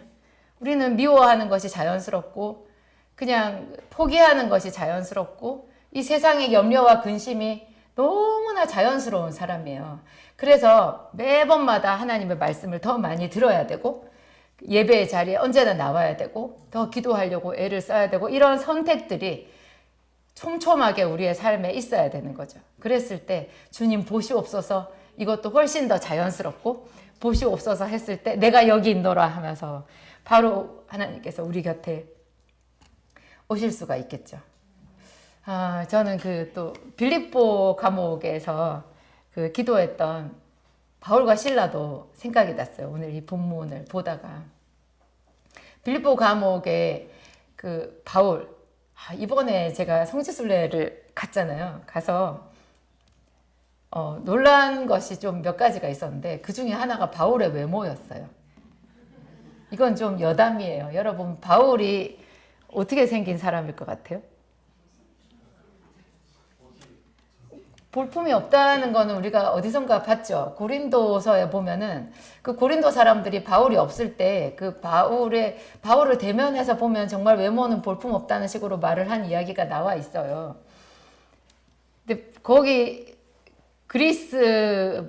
우리는 미워하는 것이 자연스럽고 그냥 포기하는 것이 자연스럽고 이 세상의 염려와 근심이 너무나 자연스러운 사람이에요. 그래서 매번마다 하나님의 말씀을 더 많이 들어야 되고 예배의 자리에 언제나 나와야 되고 더 기도하려고 애를 써야 되고 이런 선택들이 촘촘하게 우리의 삶에 있어야 되는 거죠. 그랬을 때 주님 보시옵소서 이것도 훨씬 더 자연스럽고 보시옵소서 했을 때 내가 여기 있노라 하면서 바로 하나님께서 우리 곁에 오실 수가 있겠죠. 저는 그 또 빌립보 감옥에서 그 기도했던 바울과 실라도 생각이 났어요. 오늘 이 본문을 보다가 빌립보 감옥에 그 바울 이번에 제가 성지순례를 갔잖아요. 가서 놀란 것이 좀 몇 가지가 있었는데 그 중에 하나가 바울의 외모였어요. 이건 좀 여담이에요. 여러분 바울이 어떻게 생긴 사람일 것 같아요? 볼품이 없다는 거는 우리가 어디선가 봤죠. 고린도서에 보면은 그 고린도 사람들이 바울이 없을 때 그 바울을 대면해서 보면 정말 외모는 볼품 없다는 식으로 말을 한 이야기가 나와 있어요. 근데 거기 그리스에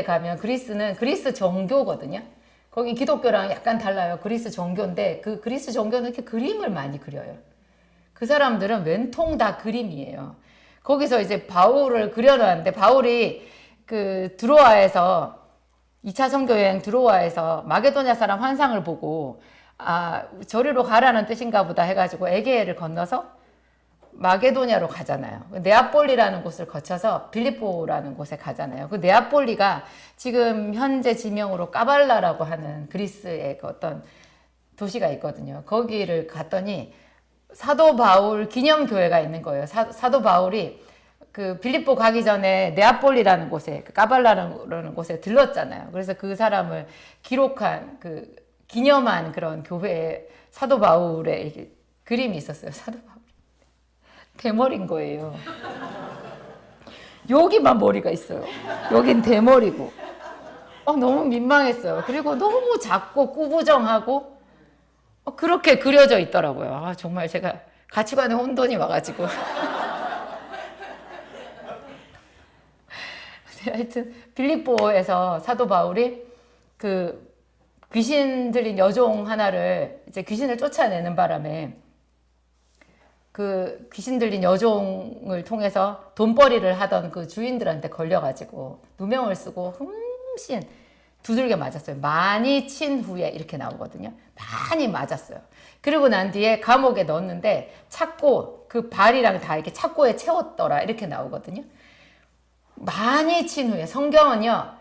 가면 그리스는 그리스 정교거든요. 거기 기독교랑 약간 달라요. 그리스 정교인데 그 그리스 정교는 이렇게 그림을 많이 그려요. 그 사람들은 왼통 다 그림이에요. 거기서 이제 바울을 그려놨는데 바울이 그 드로아에서 2차 선교여행 드로아에서 마게도냐 사람 환상을 보고 저리로 가라는 뜻인가 보다 해가지고 에게해를 건너서 마게도냐로 가잖아요. 네아폴리라는 곳을 거쳐서 빌립보라는 곳에 가잖아요. 그 네아폴리가 지금 현재 지명으로 까발라라고 하는 그리스의 그 어떤 도시가 있거든요. 거기를 갔더니 사도 바울 기념교회가 있는 거예요. 사도 바울이 그 빌립보 가기 전에 네아폴리라는 곳에 까발라라는 곳에 들렀잖아요. 그래서 그 사람을 기록한 그 기념한 그런 교회에 사도 바울의 그림이 있었어요. 사도 바울 대머리인 거예요. 여기만 머리가 있어요. 여긴 대머리고. 너무 민망했어요. 그리고 너무 작고 꾸부정하고 그렇게 그려져 있더라고요. 정말 제가 가치관에 혼돈이 와가지고. 하여튼 빌립보에서 사도 바울이 그 귀신 들린 여종 하나를 이제 귀신을 쫓아내는 바람에 그 귀신 들린 여종을 통해서 돈벌이를 하던 그 주인들한테 걸려가지고 누명을 쓰고 흠씬 두들겨 맞았어요. 많이 친 후에 이렇게 나오거든요. 많이 맞았어요. 그리고 난 뒤에 감옥에 넣었는데 찾고 그 발이랑 다 이렇게 착고에 채웠더라 이렇게 나오거든요. 많이 친 후에 성경은요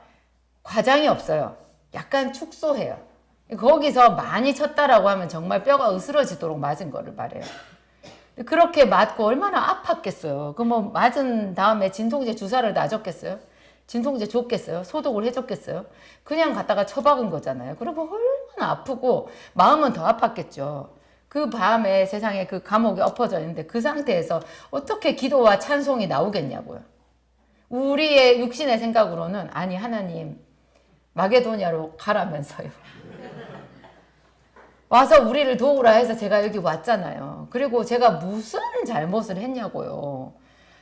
과장이 없어요. 약간 축소해요. 거기서 많이 쳤다라고 하면 정말 뼈가 으스러지도록 맞은 거를 말해요. 그렇게 맞고 얼마나 아팠겠어요. 그 뭐 맞은 다음에 진통제 주사를 놔줬겠어요? 진통제 줬겠어요? 소독을 해줬겠어요? 그냥 갖다가 처박은 거잖아요. 그러면 얼마나 아프고 마음은 더 아팠겠죠. 그 밤에 세상에 그 감옥에 엎어져 있는데 그 상태에서 어떻게 기도와 찬송이 나오겠냐고요. 우리의 육신의 생각으로는 아니 하나님 마게도냐로 가라면서요. 와서 우리를 도우라 해서 제가 여기 왔잖아요. 그리고 제가 무슨 잘못을 했냐고요.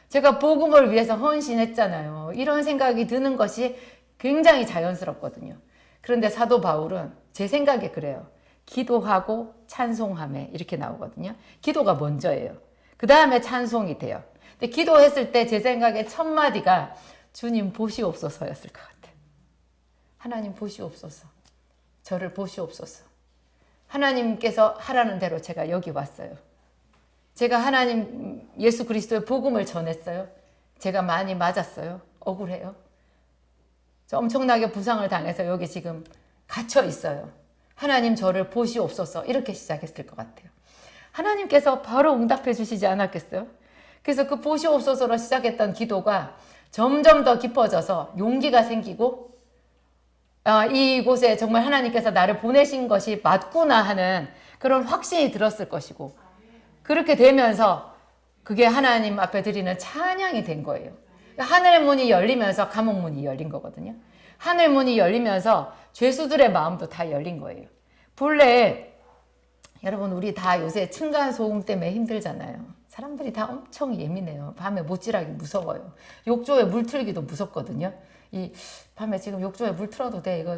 제가 복음을 위해서 헌신했잖아요. 이런 생각이 드는 것이 굉장히 자연스럽거든요. 그런데 사도 바울은 제 생각에 그래요. 기도하고 찬송하며 이렇게 나오거든요. 기도가 먼저예요. 그 다음에 찬송이 돼요. 근데 기도했을 때 제 생각에 첫 마디가 주님 보시옵소서였을 것 같아요. 하나님 보시옵소서. 저를 보시옵소서. 하나님께서 하라는 대로 제가 여기 왔어요. 제가 하나님 예수 그리스도의 복음을 전했어요. 제가 많이 맞았어요. 억울해요. 저 엄청나게 부상을 당해서 여기 지금 갇혀 있어요. 하나님 저를 보시옵소서. 이렇게 시작했을 것 같아요. 하나님께서 바로 응답해 주시지 않았겠어요? 그래서 그 보시옵소서로 시작했던 기도가 점점 더 깊어져서 용기가 생기고 이곳에 정말 하나님께서 나를 보내신 것이 맞구나 하는 그런 확신이 들었을 것이고, 그렇게 되면서 그게 하나님 앞에 드리는 찬양이 된 거예요. 하늘 문이 열리면서 감옥 문이 열린 거거든요. 하늘 문이 열리면서 죄수들의 마음도 다 열린 거예요. 본래 여러분 우리 다 요새 층간소음 때문에 힘들잖아요. 사람들이 다 엄청 예민해요. 밤에 못질하기 무서워요. 욕조에 물 틀기도 무섭거든요. 이 밤에 지금 욕조에 물 틀어도 돼. 이거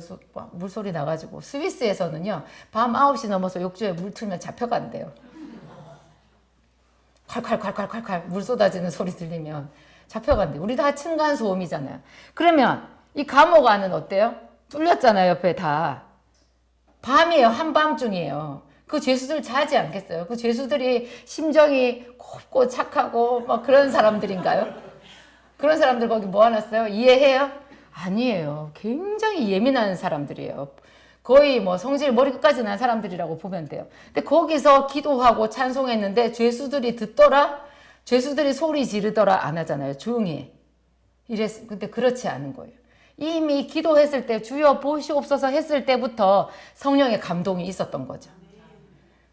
물소리 나가지고. 스위스에서는요. 밤 9시 넘어서 욕조에 물 틀면 잡혀간대요. 콸콸콸콸콸콸 물 쏟아지는 소리 들리면 잡혀간대요. 우리 다 층간소음이잖아요. 그러면 이 감옥 안은 어때요? 뚫렸잖아요. 옆에 다. 밤이에요. 한밤중이에요. 그 죄수들 자지 않겠어요? 그 죄수들이 심정이 곱고 착하고 막 그런 사람들인가요? 그런 사람들 거기 모아놨어요? 이해해요? 아니에요. 굉장히 예민한 사람들이에요. 거의 뭐 성질 머리끝까지 난 사람들이라고 보면 돼요. 근데 거기서 기도하고 찬송했는데 죄수들이 듣더라? 죄수들이 소리 지르더라? 안 하잖아요. 조용히. 근데 그렇지 않은 거예요. 이미 기도했을 때 주여 보시옵소서 했을 때부터 성령의 감동이 있었던 거죠.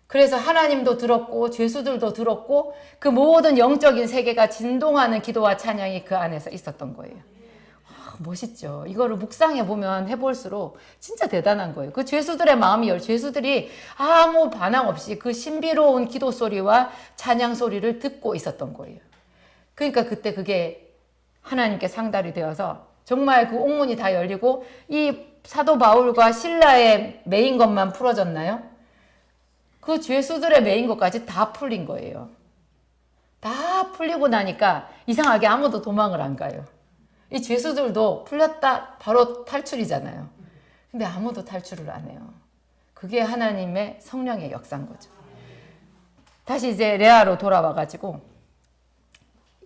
그래서 하나님도 들었고 죄수들도 들었고 그 모든 영적인 세계가 진동하는 기도와 찬양이 그 안에서 있었던 거예요. 멋있죠. 이거를 묵상해 보면 해볼수록 진짜 대단한 거예요. 그 죄수들의 마음이 죄수들이 아무 반항 없이 그 신비로운 기도 소리와 찬양 소리를 듣고 있었던 거예요. 그러니까 그때 그게 하나님께 상달이 되어서 정말 그 옥문이 다 열리고 이 사도 바울과 실라의 메인 것만 풀어졌나요? 그 죄수들의 메인 것까지 다 풀린 거예요. 다 풀리고 나니까 이상하게 아무도 도망을 안 가요. 이 죄수들도 풀렸다 바로 탈출이잖아요. 근데 아무도 탈출을 안 해요. 그게 하나님의 성령의 역사인 거죠. 다시 이제 레아로 돌아와가지고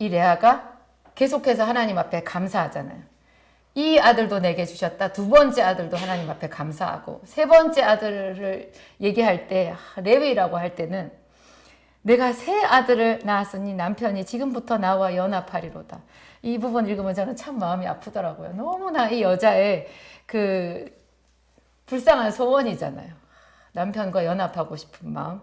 이 레아가 계속해서 하나님 앞에 감사하잖아요. 이 아들도 내게 주셨다. 두 번째 아들도 하나님 앞에 감사하고, 세 번째 아들을 얘기할 때 레위라고 할 때는 내가 세 아들을 낳았으니 남편이 지금부터 나와 연합하리로다. 이 부분 읽으면 저는 참 마음이 아프더라고요. 너무나 이 여자의 그 불쌍한 소원이잖아요. 남편과 연합하고 싶은 마음.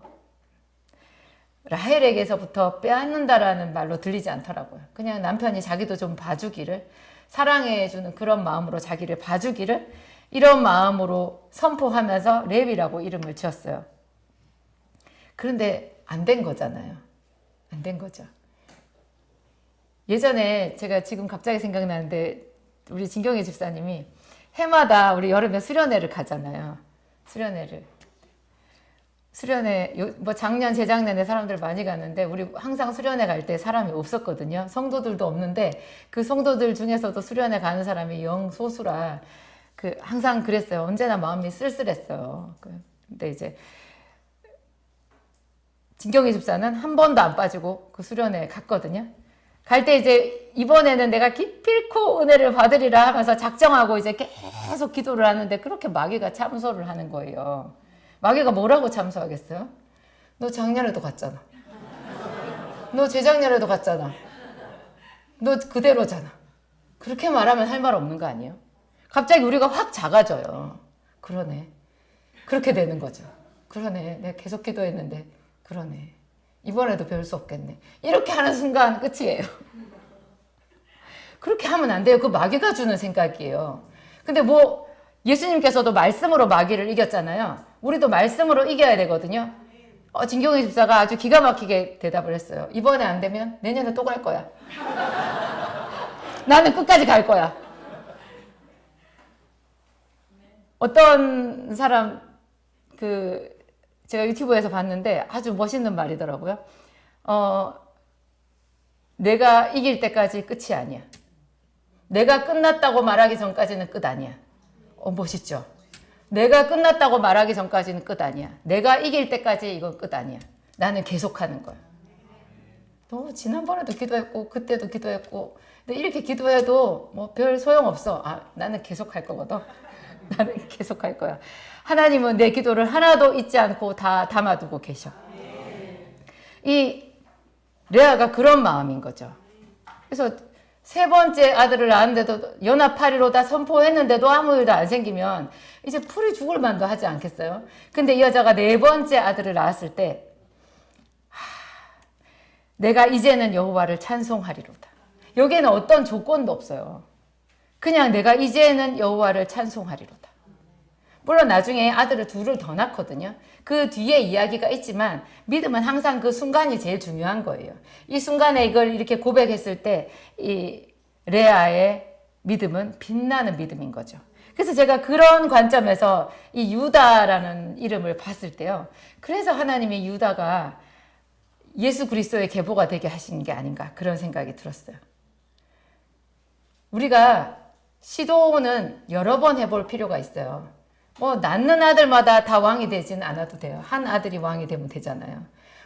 라헬에게서부터 빼앗는다라는 말로 들리지 않더라고요. 그냥 남편이 자기도 좀 봐주기를, 사랑해주는 그런 마음으로 자기를 봐주기를, 이런 마음으로 선포하면서 레위라고 이름을 지었어요. 그런데 안 된 거잖아요. 안 된 거죠. 예전에 제가 지금 갑자기 생각나는데 우리 진경희 집사님이 해마다 우리 여름에 수련회를 가잖아요. 수련회 뭐 작년 재작년에 사람들 많이 가는데 우리 항상 수련회 갈 때 사람이 없었거든요. 성도들도 없는데 그 성도들 중에서도 수련회 가는 사람이 영 소수라 항상 그랬어요. 언제나 마음이 쓸쓸했어요. 근데 이제 진경희 집사는 한 번도 안 빠지고 그 수련회 갔거든요. 갈 때 이제 이번에는 내가 기필코 은혜를 받으리라 하면서 작정하고 이제 계속 기도를 하는데 그렇게 마귀가 참소를 하는 거예요. 마귀가 뭐라고 참소하겠어요? 너 작년에도 갔잖아. 너 재작년에도 갔잖아. 너 그대로잖아. 그렇게 말하면 할 말 없는 거 아니에요? 갑자기 우리가 확 작아져요. 그러네. 그렇게 되는 거죠. 그러네. 내가 계속 기도했는데 그러네. 이번에도 배울 수 없겠네. 이렇게 하는 순간 끝이에요. 그렇게 하면 안 돼요. 그 마귀가 주는 생각이에요. 근데 뭐 예수님께서도 말씀으로 마귀를 이겼잖아요. 우리도 말씀으로 이겨야 되거든요. 진경희 집사가 아주 기가 막히게 대답을 했어요. 이번에 안 되면 내년에 또 갈 거야. 나는 끝까지 갈 거야. 어떤 사람 제가 유튜브에서 봤는데 아주 멋있는 말이더라고요. 내가 이길 때까지 끝이 아니야. 내가 끝났다고 말하기 전까지는 끝 아니야. 멋있죠? 내가 끝났다고 말하기 전까지는 끝 아니야. 내가 이길 때까지 이건 끝 아니야. 나는 계속하는 거야. 지난번에도 기도했고 그때도 기도했고 근데 이렇게 기도해도 뭐 별 소용없어. 나는 계속할 거거든. 나는 계속할 거야. 하나님은 내 기도를 하나도 잊지 않고 다 담아두고 계셔. 이 레아가 그런 마음인 거죠. 그래서 세 번째 아들을 낳았는데도 연합 8일로 다 선포했는데도 아무 일도 안 생기면 이제 풀이 죽을 만도 하지 않겠어요? 근데 이 여자가 네 번째 아들을 낳았을 때 내가 이제는 여호와를 찬송하리로다. 여기에는 어떤 조건도 없어요. 그냥 내가 이제는 여호와를 찬송하리로다. 물론 나중에 아들을 둘을 더 낳거든요. 그 뒤에 이야기가 있지만 믿음은 항상 그 순간이 제일 중요한 거예요. 이 순간에 이걸 이렇게 고백했을 때 이 레아의 믿음은 빛나는 믿음인 거죠. 그래서 제가 그런 관점에서 이 유다라는 이름을 봤을 때요. 그래서 하나님이 유다가 예수 그리스도의 계보가 되게 하신 게 아닌가 그런 생각이 들었어요. 우리가 시도는 여러 번 해볼 필요가 있어요. 낳는 아들마다 다 왕이 되지는 않아도 돼요. 한 아들이 왕이 되면 되잖아요.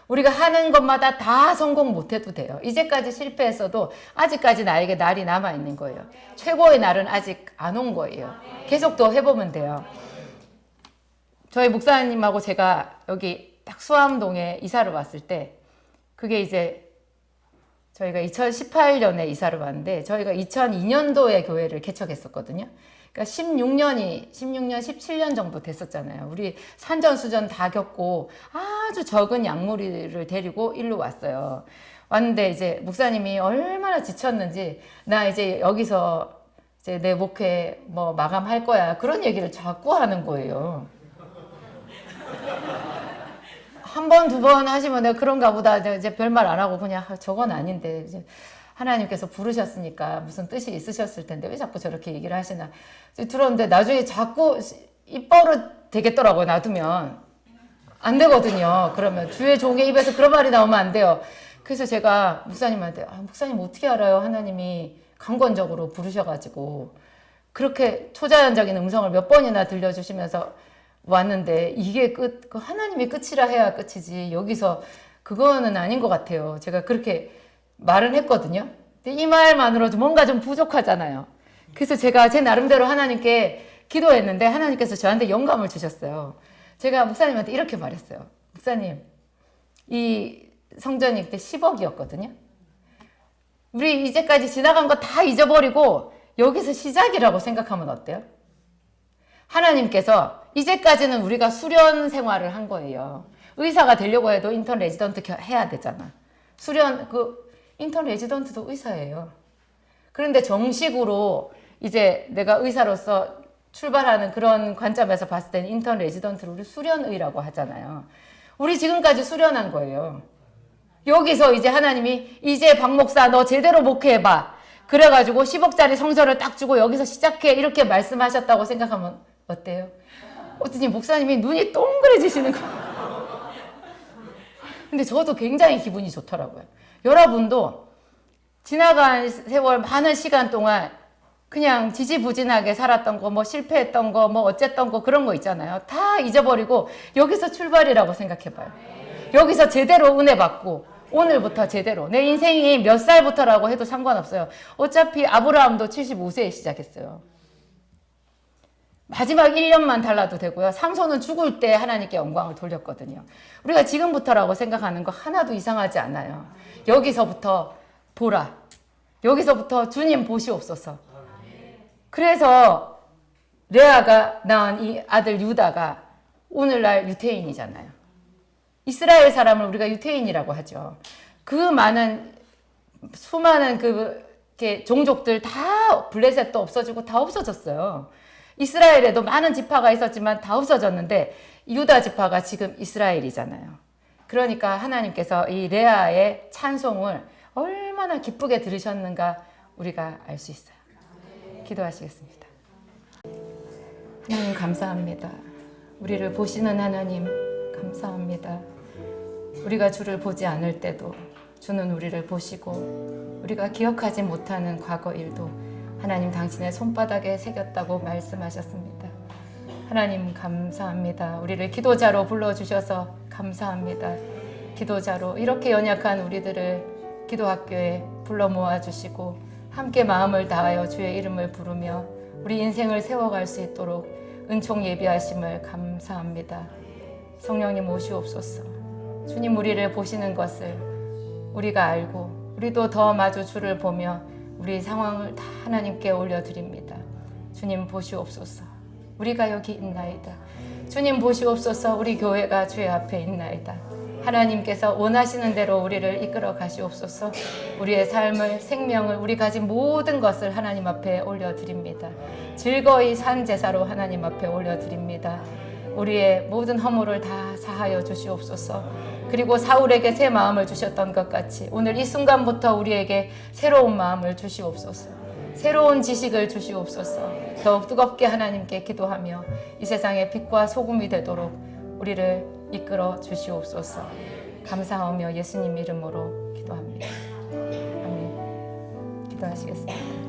우리가 하는 것마다 다 성공 못해도 돼요. 이제까지 실패했어도 아직까지 나에게 날이 남아있는 거예요. 최고의 날은 아직 안 온 거예요. 계속 더 해보면 돼요. 저희 목사님하고 제가 여기 딱 수암동에 이사를 왔을 때 그게 이제 저희가 2018년에 이사를 왔는데 저희가 2002년도에 교회를 개척했었거든요. 그러니까 16년, 17년 정도 됐었잖아요. 우리 산전수전 다 겪고 아주 적은 양무리를 데리고 일로 왔어요. 왔는데 이제 목사님이 얼마나 지쳤는지 나 이제 여기서 이제 내 목회 뭐 마감할 거야. 그런 얘기를 자꾸 하는 거예요. 한 번, 두 번 하시면 내가 그런가 보다 이제 별말 안 하고 그냥 저건 아닌데 이제 하나님께서 부르셨으니까 무슨 뜻이 있으셨을 텐데 왜 자꾸 저렇게 얘기를 하시나 들었는데 나중에 자꾸 입버릇 되겠더라고요. 놔두면 안 되거든요. 그러면 주의 종의 입에서 그런 말이 나오면 안 돼요. 그래서 제가 목사님한테 목사님 어떻게 알아요? 하나님이 강권적으로 부르셔가지고 그렇게 초자연적인 음성을 몇 번이나 들려주시면서 왔는데 이게 하나님이 끝이라 해야 끝이지 여기서 그거는 아닌 것 같아요. 제가 그렇게 말은 했거든요. 근데 이 말만으로도 뭔가 좀 부족하잖아요. 그래서 제가 제 나름대로 하나님께 기도했는데 하나님께서 저한테 영감을 주셨어요. 제가 목사님한테 이렇게 말했어요. 목사님, 이 성전이 그때 10억이었거든요. 우리 이제까지 지나간 거 다 잊어버리고 여기서 시작이라고 생각하면 어때요? 하나님께서 이제까지는 우리가 수련 생활을 한 거예요. 의사가 되려고 해도 인턴 레지던트 해야 되잖아. 인턴 레지던트도 의사예요. 그런데 정식으로 이제 내가 의사로서 출발하는 그런 관점에서 봤을 때는 인턴 레지던트를 우리 수련의라고 하잖아요. 우리 지금까지 수련한 거예요. 여기서 이제 하나님이 이제 박 목사 너 제대로 목회해봐. 그래가지고 10억짜리 성전을 딱 주고 여기서 시작해 이렇게 말씀하셨다고 생각하면 어때요? 어떠니 목사님이 눈이 동그래지시는 거예요. 근데 저도 굉장히 기분이 좋더라고요. 여러분도 지나간 세월 많은 시간 동안 그냥 지지부진하게 살았던 거, 뭐 실패했던 거, 뭐 어쨌던 거 그런 거 있잖아요. 다 잊어버리고 여기서 출발이라고 생각해봐요. 여기서 제대로 은혜 받고 오늘부터 제대로 내 인생이 몇 살부터라고 해도 상관없어요. 어차피 아브라함도 75세에 시작했어요. 마지막 1년만 달라도 되고요. 삼손은 죽을 때 하나님께 영광을 돌렸거든요. 우리가 지금부터라고 생각하는 거 하나도 이상하지 않아요. 여기서부터 보라. 여기서부터 주님 보시옵소서. 그래서 레아가 낳은 이 아들 유다가 오늘날 유태인이잖아요. 이스라엘 사람을 우리가 유태인이라고 하죠. 그 수많은 종족들 다 블레셋도 없어지고 다 없어졌어요. 이스라엘에도 많은 지파가 있었지만 다 없어졌는데 유다 지파가 지금 이스라엘이잖아요. 그러니까 하나님께서 이 레아의 찬송을 얼마나 기쁘게 들으셨는가 우리가 알 수 있어요. 기도하시겠습니다. 하나님 감사합니다. 우리를 보시는 하나님 감사합니다. 우리가 주를 보지 않을 때도 주는 우리를 보시고 우리가 기억하지 못하는 과거 일도 하나님 당신의 손바닥에 새겼다고 말씀하셨습니다. 하나님 감사합니다. 우리를 기도자로 불러주셔서 감사합니다. 기도자로 이렇게 연약한 우리들을 기도학교에 불러 모아주시고 함께 마음을 다하여 주의 이름을 부르며 우리 인생을 세워갈 수 있도록 은총 예비하심을 감사합니다. 성령님 오시옵소서. 주님 우리를 보시는 것을 우리가 알고 우리도 더 마주 주를 보며 우리 상황을 다 하나님께 올려드립니다. 주님 보시옵소서. 우리가 여기 있나이다. 주님 보시옵소서. 우리 교회가 주의 앞에 있나이다. 하나님께서 원하시는 대로 우리를 이끌어 가시옵소서. 우리의 삶을, 생명을, 우리 가진 모든 것을 하나님 앞에 올려드립니다. 즐거이 산 제사로 하나님 앞에 올려드립니다. 우리의 모든 허물을 다 사하여 주시옵소서. 그리고 사울에게 새 마음을 주셨던 것 같이 오늘 이 순간부터 우리에게 새로운 마음을 주시옵소서. 새로운 지식을 주시옵소서. 더욱 뜨겁게 하나님께 기도하며 이 세상의 빛과 소금이 되도록 우리를 이끌어 주시옵소서. 감사하며 예수님 이름으로 기도합니다. 아멘. 기도하시겠습니다.